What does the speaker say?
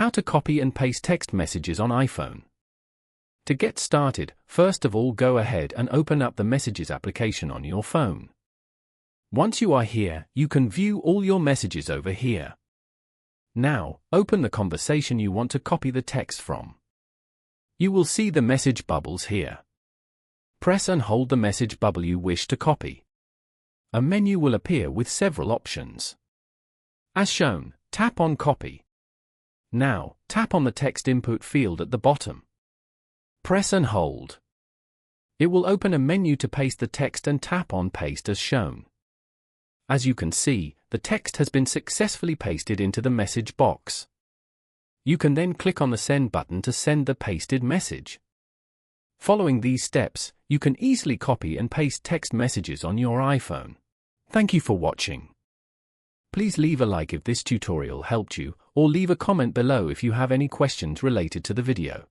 How to copy and paste text messages on iPhone. To get started, first of all go ahead and open up the Messages application on your phone. Once you are here, you can view all your messages over here. Now, open the conversation you want to copy the text from. You will see the message bubbles here. Press and hold the message bubble you wish to copy. A menu will appear with several options. As shown, tap on Copy. Now, tap on the text input field at the bottom. Press and hold. It will open a menu to paste the text and tap on Paste as shown. As you can see, the text has been successfully pasted into the message box. You can then click on the Send button to send the pasted message. Following these steps, you can easily copy and paste text messages on your iPhone. Thank you for watching. Please leave a like if this tutorial helped you, or leave a comment below if you have any questions related to the video.